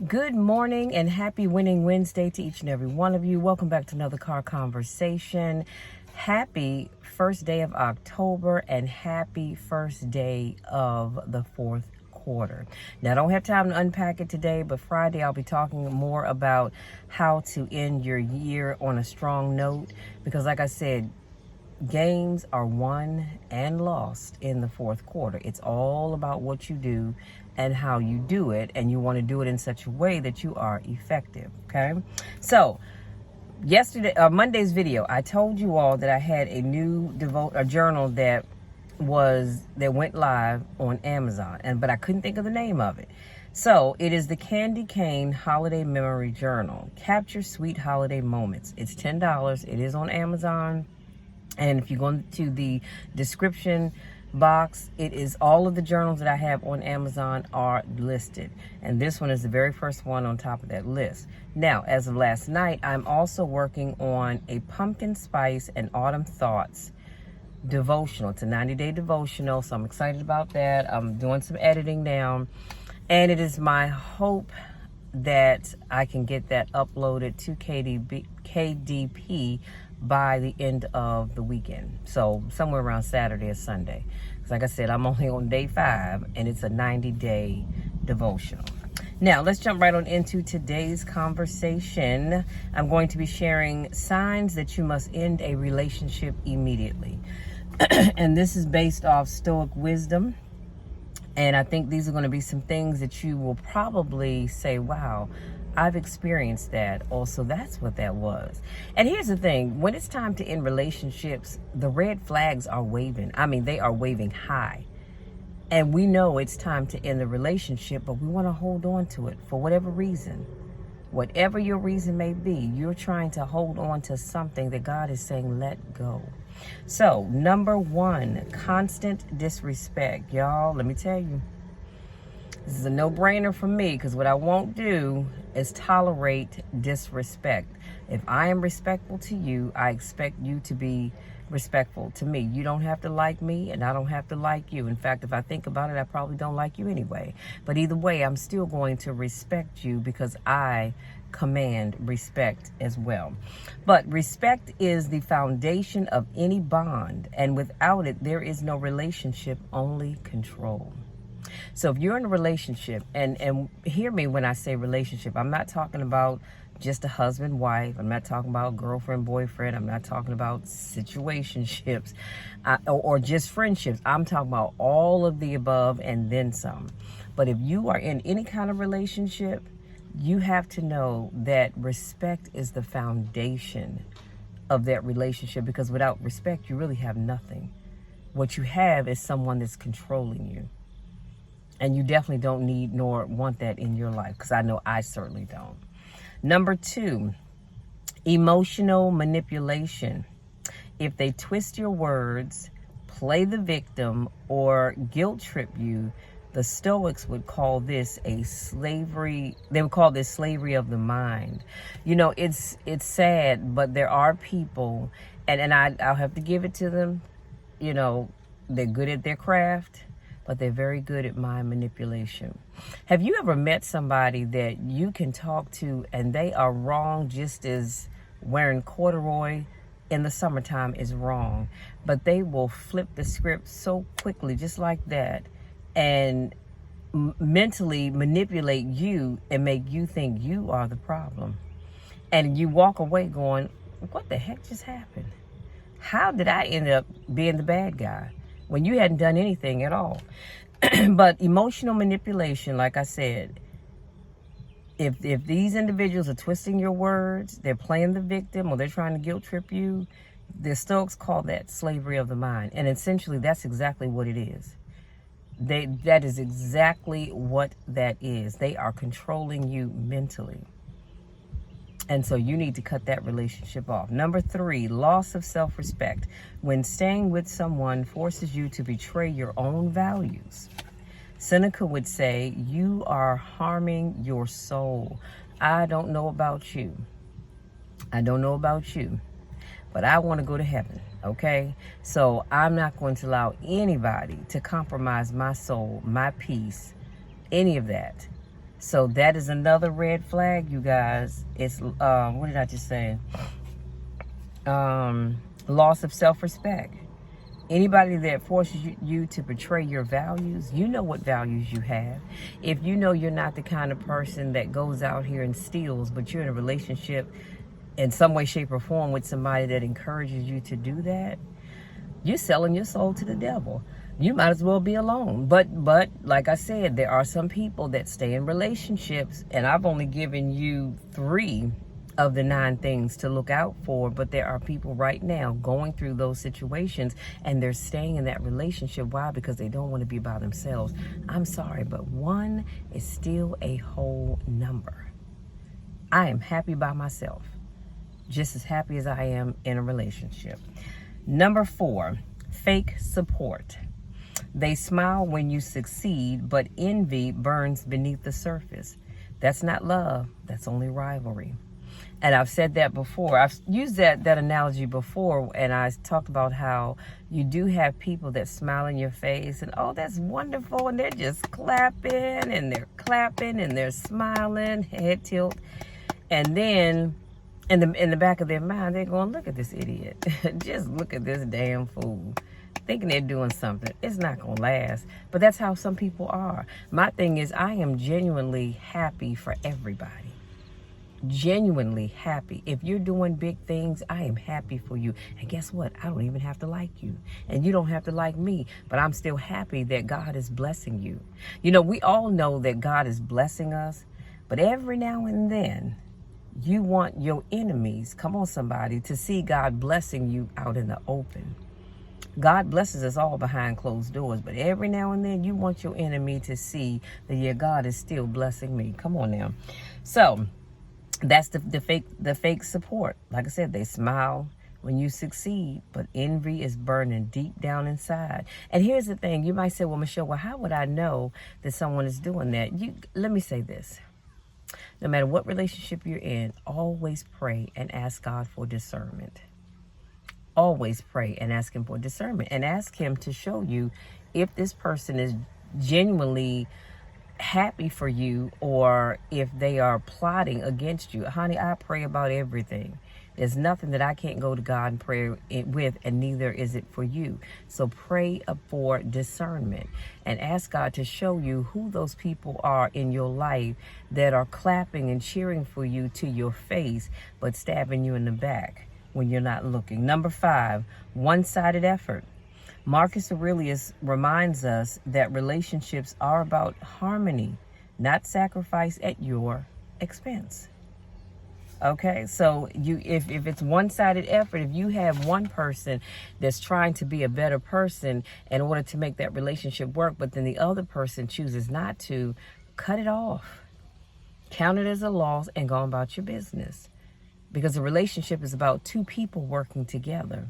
Good morning and happy Winning Wednesday to each and every one of you. Welcome back to another car conversation. Happy first day of October and happy first day of the fourth quarter. Now, I don't have time to unpack it today, but Friday I'll be talking more about how to end your year on a strong note because, like I said, games are won and lost in the fourth quarter. It's all about what you do and how you do it, and you want to do it in such a way that you are effective. Okay, so Monday's video, I told you all that I had a new journal that went live on Amazon, but I couldn't think of the name of it. So it is the Candy Cane Holiday Memory Journal. Capture sweet holiday moments. It's $10. It is on Amazon. And if you go to the description box, it is all of the journals that I have on Amazon are listed. And this one is the very first one on top of that list. Now, as of last night, I'm also working on a pumpkin spice and autumn thoughts devotional. It's a 90-day devotional, so I'm excited about that. I'm doing some editing now. And it is my hope that I can get that uploaded to KDP by the end of the weekend. So somewhere around Saturday or Sunday. Because like I said, I'm only on day 5 and it's a 90-day devotional. Now, let's jump right on into today's conversation. I'm going to be sharing signs that you must end a relationship immediately. And this is based off Stoic wisdom. And I think these are going to be some things that you will probably say, wow, I've experienced that. Also, that's what that was. And here's the thing. When it's time to end relationships, the red flags are waving. I mean, they are waving high. And we know it's time to end the relationship, but we want to hold on to it for whatever reason. Whatever your reason may be, you're trying to hold on to something that God is saying, let go. So, number 1, constant disrespect. Y'all, let me tell you, this is a no-brainer for me because what I won't do is tolerate disrespect. If I am respectful to you, I expect you to be respectful to me. You don't have to like me and I don't have to like you. In fact, if I think about it, I probably don't like you anyway. But either way, I'm still going to respect you because I command respect as well. But respect is the foundation of any bond, and without it, there is no relationship, only control. So if you're in a relationship, and hear me when I say relationship, I'm not talking about just a husband, wife. I'm not talking about girlfriend, boyfriend. I'm not talking about situationships or just friendships. I'm talking about all of the above and then some. But if you are in any kind of relationship, you have to know that respect is the foundation of that relationship, because without respect, you really have nothing. What you have is someone that's controlling you. And you definitely don't need nor want that in your life, because I know I certainly don't. Number 2, emotional manipulation. If they twist your words, play the victim, or guilt trip you, the Stoics would call this a slavery. They would call this slavery of the mind. You know, it's sad, but there are people, and I'll have to give it to them. You know, they're good at their craft, but they're very good at mind manipulation. Have you ever met somebody that you can talk to and they are wrong just as wearing corduroy in the summertime is wrong, but they will flip the script so quickly, just like that, and mentally manipulate you and make you think you are the problem. And you walk away going, what the heck just happened? How did I end up being the bad guy when you hadn't done anything at all? But emotional manipulation, like I said, if these individuals are twisting your words, they're playing the victim, or they're trying to guilt trip you, the Stoics call that slavery of the mind. And essentially, that's exactly what it is. That is exactly what that is. They are controlling you mentally. And so you need to cut that relationship off. Number 3, loss of self-respect. When staying with someone forces you to betray your own values. Seneca would say, you are harming your soul. I don't know about you. But I want to go to heaven, okay? So I'm not going to allow anybody to compromise my soul, my peace, any of that. So that is another red flag, you guys. It's what did I just say? Loss of self-respect. Anybody that forces you to betray your values, you know what values you have. If you know you're not the kind of person that goes out here and steals, but you're in a relationship in some way, shape, or form with somebody that encourages you to do that, you're selling your soul to the devil. You might as well be alone. But like I said, there are some people that stay in relationships, and I've only given you 3 of the 9 things to look out for, but there are people right now going through those situations, and they're staying in that relationship. Why? Because they don't want to be by themselves. I'm sorry, but 1 is still a whole number. I am happy by myself, just as happy as I am in a relationship. Number 4, fake support. They smile when you succeed, but envy burns beneath the surface. That's not love. That's only rivalry. And I've said that before. I've used that analogy before, and I talked about how you do have people that smile in your face and, oh, that's wonderful, and they're just clapping and they're smiling, head tilt. And then in the back of their mind, they're going, look at this idiot. Just look at this damn fool. Thinking they're doing something. It's not going to last. But that's how some people are. My thing is, I am genuinely happy for everybody. Genuinely happy. If you're doing big things, I am happy for you. And guess what? I don't even have to like you. And you don't have to like me. But I'm still happy that God is blessing you. You know, we all know that God is blessing us. But every now and then, you want your enemies, come on somebody, to see God blessing you out in the open. God blesses us all behind closed doors, but every now and then you want your enemy to see that, yeah, God is still blessing me. Come on now. So that's the fake support. Like I said, they smile when you succeed, but envy is burning deep down inside. And here's the thing. You might say, well, Michelle, well, how would I know that someone is doing that? Let me say this. No matter what relationship you're in, always pray and ask God for discernment. Always pray and ask him for discernment, and ask him to show you if this person is genuinely happy for you or if they are plotting against you. Honey, I pray about everything. There's nothing that I can't go to God and pray with, and neither is it for you. So pray for discernment and ask God to show you who those people are in your life that are clapping and cheering for you to your face, but stabbing you in the back when you're not looking. Number 5, one-sided effort. Marcus Aurelius reminds us that relationships are about harmony, not sacrifice at your expense. Okay, so if it's one-sided effort, if you have one person that's trying to be a better person in order to make that relationship work, but then the other person chooses not to, cut it off. Count it as a loss and go about your business. Because a relationship is about 2 people working together.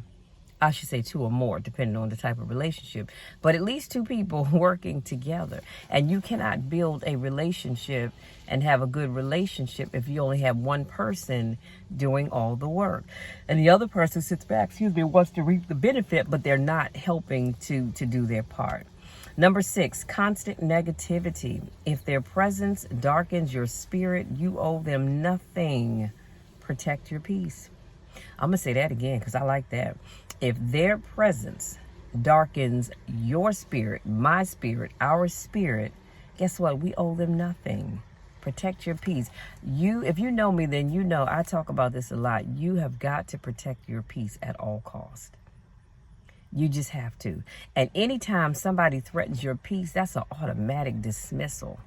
I should say 2 or more, depending on the type of relationship. But at least 2 people working together. And you cannot build a relationship and have a good relationship if you only have one person doing all the work. And the other person sits back, wants to reap the benefit, but they're not helping to do their part. Number 6, constant negativity. If their presence darkens your spirit, you owe them nothing. Protect your peace. I'm going to say that again because I like that. If their presence darkens your spirit, my spirit, our spirit, guess what? We owe them nothing. Protect your peace. If you know me, then you know I talk about this a lot. You have got to protect your peace at all costs. You just have to. And anytime somebody threatens your peace, that's an automatic dismissal.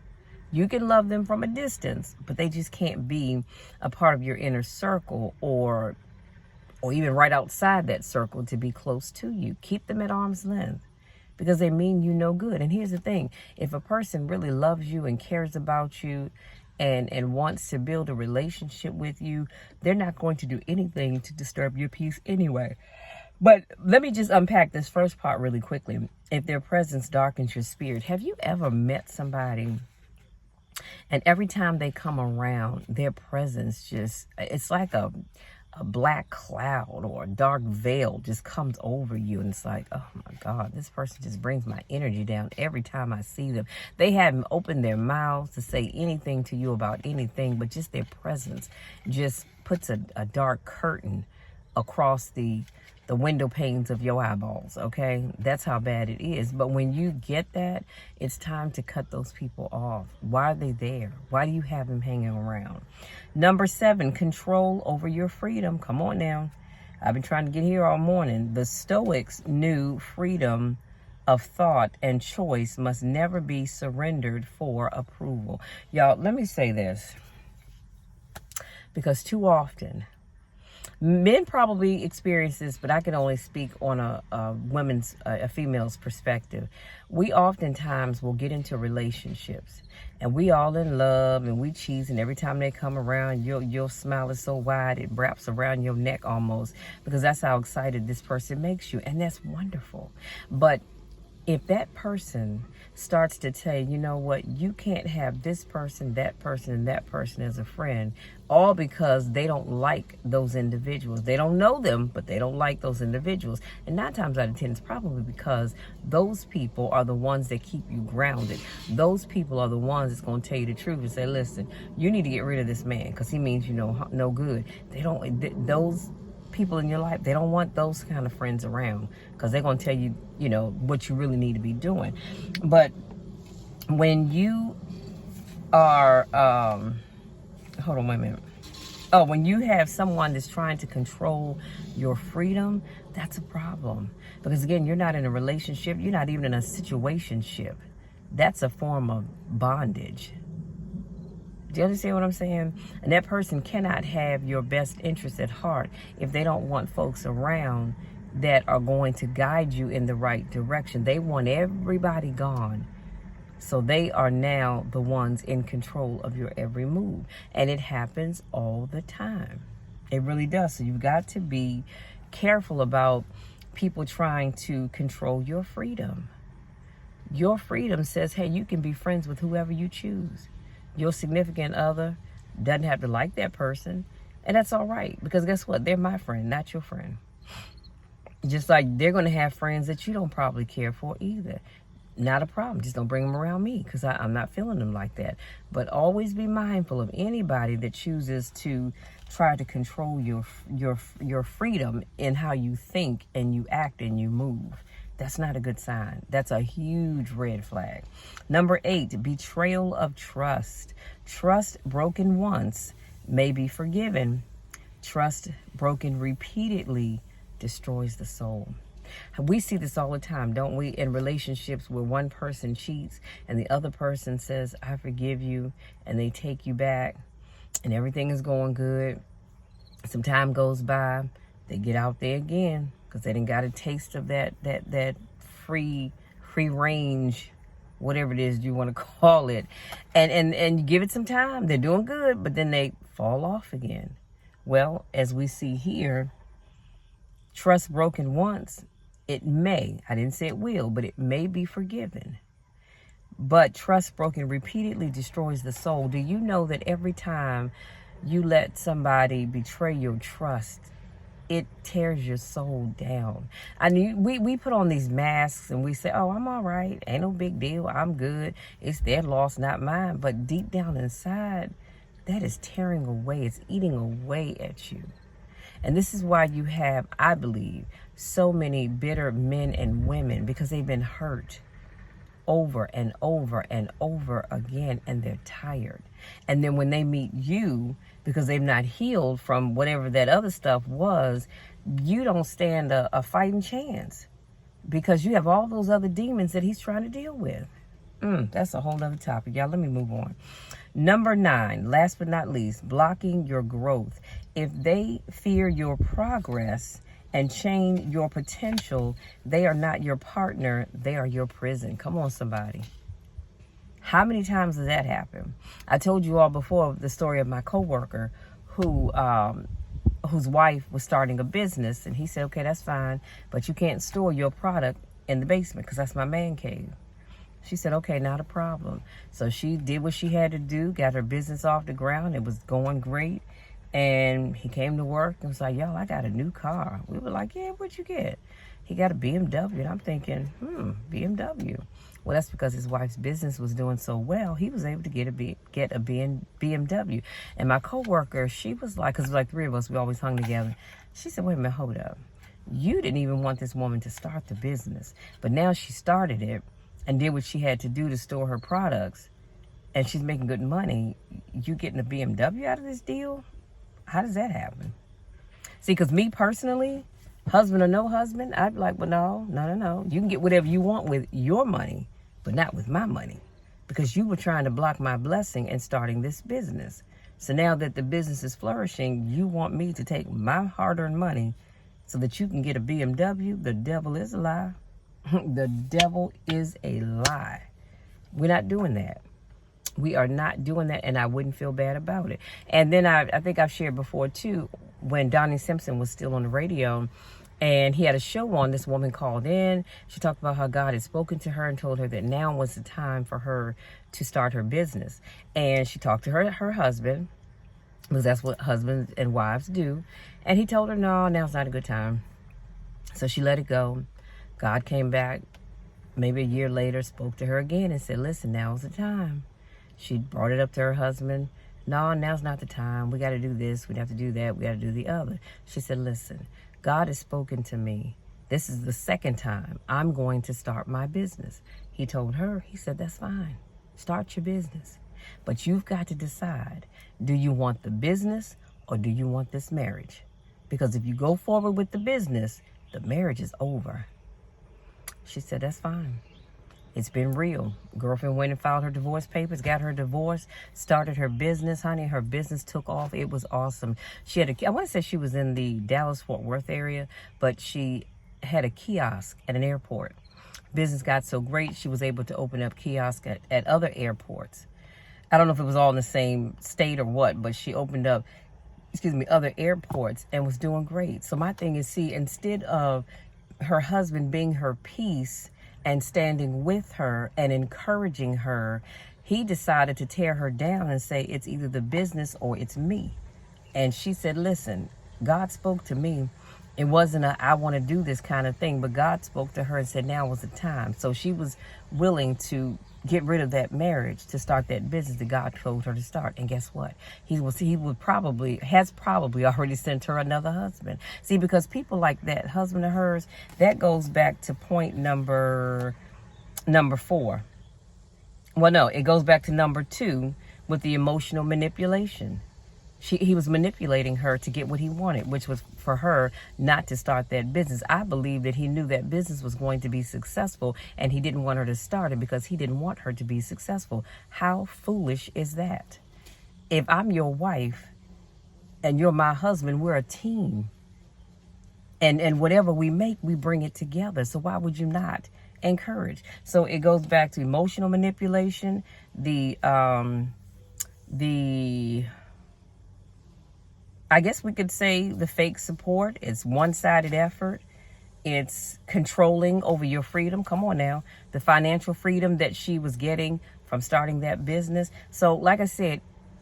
You can love them from a distance, but they just can't be a part of your inner circle or even right outside that circle to be close to you. Keep them at arm's length because they mean you no good. And here's the thing. If a person really loves you and cares about you and wants to build a relationship with you, they're not going to do anything to disturb your peace anyway. But let me just unpack this first part really quickly. If their presence darkens your spirit, have you ever met somebody and every time they come around, their presence it's like a black cloud or a dark veil just comes over you, and it's like, oh my God, this person just brings my energy down every time I see them. They haven't opened their mouths to say anything to you about anything, but just their presence just puts a dark curtain across the window panes of your eyeballs, okay? That's how bad it is. But when you get that, it's time to cut those people off. Why are they there? Why do you have them hanging around? Number 7, control over your freedom. Come on now. I've been trying to get here all morning. The Stoics knew freedom of thought and choice must never be surrendered for approval. Y'all, let me say this, because too often, men probably experience this, but I can only speak on a female's perspective. We oftentimes will get into relationships, and we all in love, and we cheese, and every time they come around, your smile is so wide it wraps around your neck almost, because that's how excited this person makes you, and that's wonderful. But if that person starts to tell you know what, you can't have this person, and that person as a friend, all because they don't like those individuals. They don't know them, but they don't like those individuals. And 9 times out of 10, it's probably because those people are the ones that keep you grounded. Those people are the ones that's going to tell you the truth and say, listen, you need to get rid of this man because he means you no good. Those people in your life, they don't want those kind of friends around, because they're going to tell you, what you really need to be doing. But when you are, hold on, wait a minute. Oh, when you have someone that's trying to control your freedom, that's a problem. Because again, you're not in a relationship. You're not even in a situationship. That's a form of bondage. Do you understand what I'm saying? And that person cannot have your best interest at heart if they don't want folks around that are going to guide you in the right direction. They want everybody gone. So they are now the ones in control of your every move. And it happens all the time. It really does. So you've got to be careful about people trying to control your freedom. Your freedom says, hey, you can be friends with whoever you choose. Your significant other doesn't have to like that person. And that's all right. Because guess what? They're my friend, not your friend. Just like they're going to have friends that you don't probably care for either. Not a problem. Just don't bring them around me, because I'm not feeling them like that. But always be mindful of anybody that chooses to try to control your freedom in how you think and you act and you move. That's not a good sign. That's a huge red flag. Number 8, betrayal of trust. Trust broken once may be forgiven. Trust broken repeatedly destroys the soul. We see this all the time, don't we? In relationships where one person cheats and the other person says, I forgive you, and they take you back and everything is going good. Some time goes by, they get out there again, because they didn't got a taste of that free range, whatever it is you want to call it, and you give it some time. They're doing good, but then they fall off again. Well, as we see here, trust broken once, it may, I didn't say it will, but it may be forgiven. But trust broken repeatedly destroys the soul. Do you know that every time you let somebody betray your trust, it tears your soul down? I mean, we put on these masks and we say, oh, I'm all right. Ain't no big deal. I'm good. It's their loss, not mine. But deep down inside, that is tearing away. It's eating away at you. And this is why you have, I believe, so many bitter men and women, because they've been hurt over and over and over again, and they're tired. And then when they meet you, because they've not healed from whatever that other stuff was, you don't stand a fighting chance, because you have all those other demons that he's trying to deal with. That's a whole other topic, y'all. Let me move on. Number 9, last but not least, blocking your growth. If they fear your progress and chain your potential, they are not your partner, they are your prison. Come on, somebody. How many times does that happen? I told you all before the story of my coworker whose wife was starting a business, and he said, okay, that's fine, but you can't store your product in the basement because that's my man cave. She said, okay, not a problem. So she did what she had to do, got her business off the ground. It was going great. And he came to work and was like, y'all, I got a new car. We were like, yeah, what'd you get? He got a BMW. And I'm thinking, BMW. Well, that's because his wife's business was doing so well, he was able to get a BMW. And my coworker, she was like, because it was like three of us, we always hung together. She said, wait a minute, hold up. You didn't even want this woman to start the business, but now she started it and did what she had to do to store her products, and she's making good money. You getting a BMW out of this deal? How does that happen? See, because me personally, husband or no husband, I'd be like, well, no. You can get whatever you want with your money, but not with my money, because you were trying to block my blessing in starting this business. So now that the business is flourishing, you want me to take my hard-earned money so that you can get a BMW? The devil is a lie. The devil is a lie. We're not doing that. We are not doing that, and I wouldn't feel bad about it. And then I think I've shared before, too, when Donnie Simpson was still on the radio, and he had a show on, this woman called in. She talked about how God had spoken to her and told her that now was the time for her to start her business. And she talked to her husband, because that's what husbands and wives do. And he told her, no, now's not a good time. So she let it go. God came back maybe a year later, spoke to her again and said, listen, now's the time. She brought it up to her husband. No, now's not the time. We got to do this. We have to do that. We got to do the other. She said, listen, God has spoken to me. This is the second time I'm going to start my business. He told her, he said, that's fine. Start your business. But you've got to decide, do you want the business or do you want this marriage? Because if you go forward with the business, the marriage is over. She said, that's fine. It's been real. Girlfriend went and filed her divorce papers, got her divorce, started her business, honey. Her business took off. It was awesome. She had I want to say she was in the Dallas-Fort Worth area, but she had a kiosk at an airport. Business got so great, she was able to open up kiosks at other airports. I don't know if it was all in the same state or what, but she opened up, other airports and was doing great. So my thing is, see, instead of her husband being her peace and standing with her and encouraging her, he decided to tear her down and say, it's either the business or it's me. And she said, listen, God spoke to me. It wasn't a, I want to do this kind of thing, but God spoke to her and said, now was the time. So she was willing to get rid of that marriage to start that business that God told her to start. And guess what? He has probably already sent her another husband. See, because people like that husband of hers, that goes back to point number 4. Well, no, it goes back to number 2 with the emotional manipulation. He was manipulating her to get what he wanted, which was for her not to start that business. I believe that he knew that business was going to be successful, and he didn't want her to start it because he didn't want her to be successful. How foolish is that? If I'm your wife and you're my husband, we're a team. And whatever we make, we bring it together. So why would you not encourage? So it goes back to emotional manipulation, I guess we could say the fake support. It's one-sided effort. It's controlling over your freedom. Come on now. The financial freedom that she was getting from starting that business. So like I said,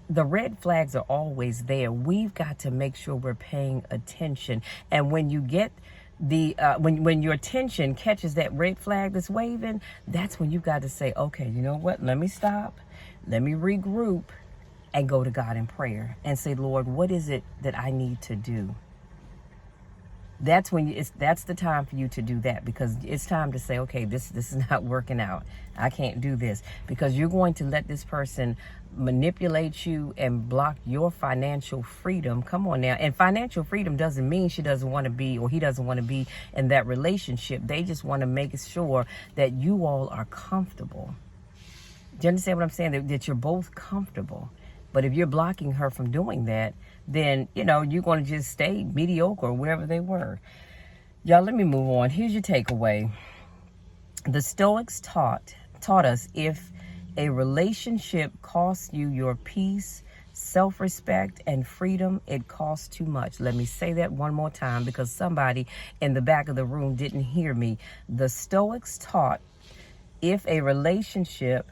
the red flags are always there. We've got to make sure we're paying attention. And when you get when your attention catches that red flag that's waving, that's when you've got to say, okay, you know what? Let me stop. Let me regroup. And go to God in prayer and say, Lord, what is it that I need to do? That's when that's the time for you to do that, because it's time to say, okay, this is not working out. I can't do this, because you're going to let this person manipulate you and block your financial freedom. Come on now. And financial freedom doesn't mean she doesn't want to be, or he doesn't want to be in that relationship. They just want to make sure that you all are comfortable. Do you understand what I'm saying? That you're both comfortable. But if you're blocking her from doing that, then, you're going to just stay mediocre wherever they were. Y'all, let me move on. Here's your takeaway. The Stoics taught us, if a relationship costs you your peace, self-respect, and freedom, it costs too much. Let me say that one more time, because somebody in the back of the room didn't hear me. The Stoics taught, if a relationship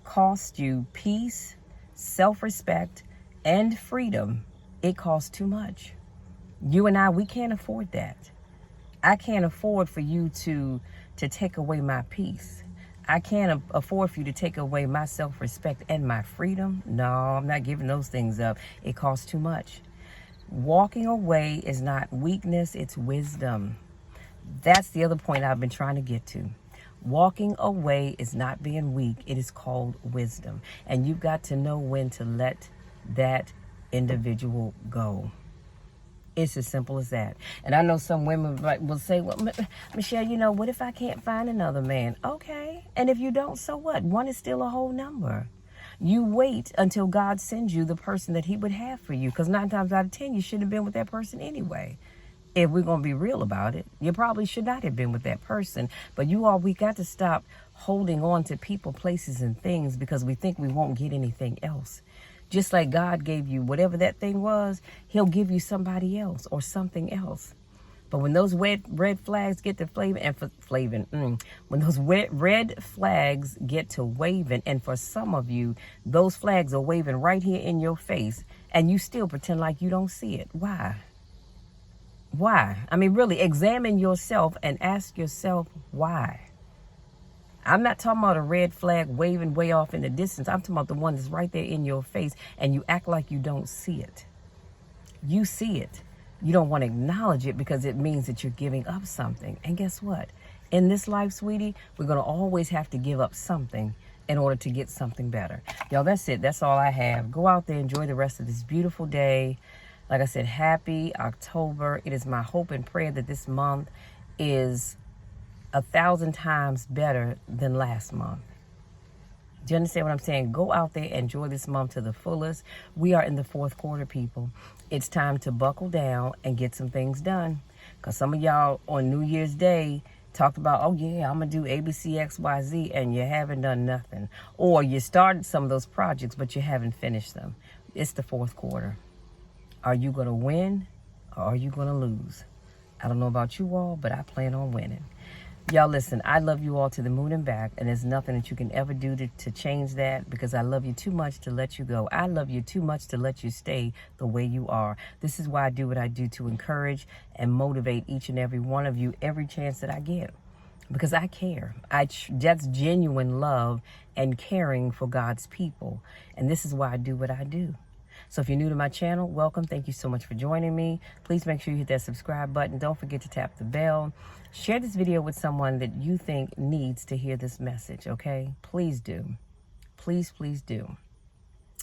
costs you peace, self-respect, and freedom, It costs too much. You and I, we can't afford that. I can't afford for you to take away my peace. I can't afford for you to take away my self-respect and my freedom. No, I'm not giving those things up. It costs too much. Walking away is not weakness, it's wisdom. That's the other point I've been trying to get to. Walking away is not being weak. It is called wisdom. And you've got to know when to let that individual go. It's as simple as that. And I know some women will say, well, Michelle, what if I can't find another man? Okay. And if you don't, so what? One is still a whole number. You wait until God sends you the person that he would have for you. Because 9 times out of 10, you should have been with that person anyway. If we're going to be real about it, you probably should not have been with that person. But we got to stop holding on to people, places, and things because we think we won't get anything else. Just like God gave you whatever that thing was, he'll give you somebody else or something else. But when those red flags get to when those red flags get to waving, and for some of you, those flags are waving right here in your face, and you still pretend like you don't see it. Why? Why? I mean, really, examine yourself and ask yourself why. I'm not talking about a red flag waving way off in the distance. I'm talking about the one that's right there in your face and you act like you don't see it. You see it. You don't want to acknowledge it because it means that you're giving up something. And guess what? In this life, sweetie, we're going to always have to give up something in order to get something better. Y'all, that's it. That's all I have. Go out there, enjoy the rest of this beautiful day. Like I said, happy October. It is my hope and prayer that this month is 1,000 times better than last month. Do you understand what I'm saying? Go out there, enjoy this month to the fullest. We are in the 4th quarter, people. It's time to buckle down and get some things done. Because some of y'all on New Year's Day talked about, oh yeah, I'm going to do ABCXYZ, and you haven't done nothing. Or you started some of those projects, but you haven't finished them. It's the 4th quarter. Are you going to win or are you going to lose? I don't know about you all, but I plan on winning. Y'all, listen, I love you all to the moon and back, and there's nothing that you can ever do to change that because I love you too much to let you go. I love you too much to let you stay the way you are. This is why I do what I do, to encourage and motivate each and every one of you every chance that I get because I care. That's genuine love and caring for God's people, and this is why I do what I do. So if you're new to my channel, welcome. Thank you so much for joining me. Please make sure you hit that subscribe button. Don't forget to tap the bell. Share this video with someone that you think needs to hear this message, okay? Please do. Please, please do.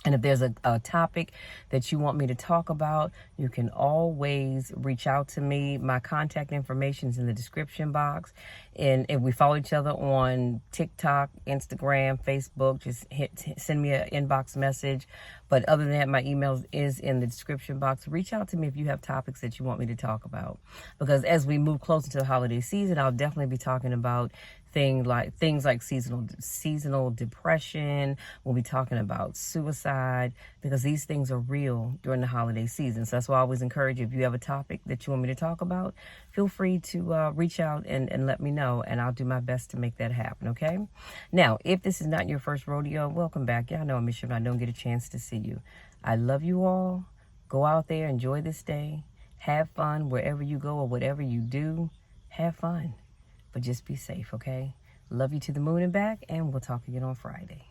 And if there's a topic that you want me to talk about, you can always reach out to me. My contact information is in the description box. And if we follow each other on TikTok, Instagram, Facebook, just send me an inbox message. But other than that, my email is in the description box. Reach out to me if you have topics that you want me to talk about. Because as we move closer to the holiday season, I'll definitely be talking about things like seasonal depression. We'll be talking about suicide because these things are real during the holiday season. So that's why I always encourage you, if you have a topic that you want me to talk about, feel free to reach out and let me know, and I'll do my best to make that happen, okay? Now, if this is not your first rodeo, welcome back. Y'all know I miss you when I don't get a chance to see you. I love you all. Go out there, enjoy this day. Have fun wherever you go or whatever you do. Have fun. But just be safe, okay? Love you to the moon and back, and we'll talk again on Friday.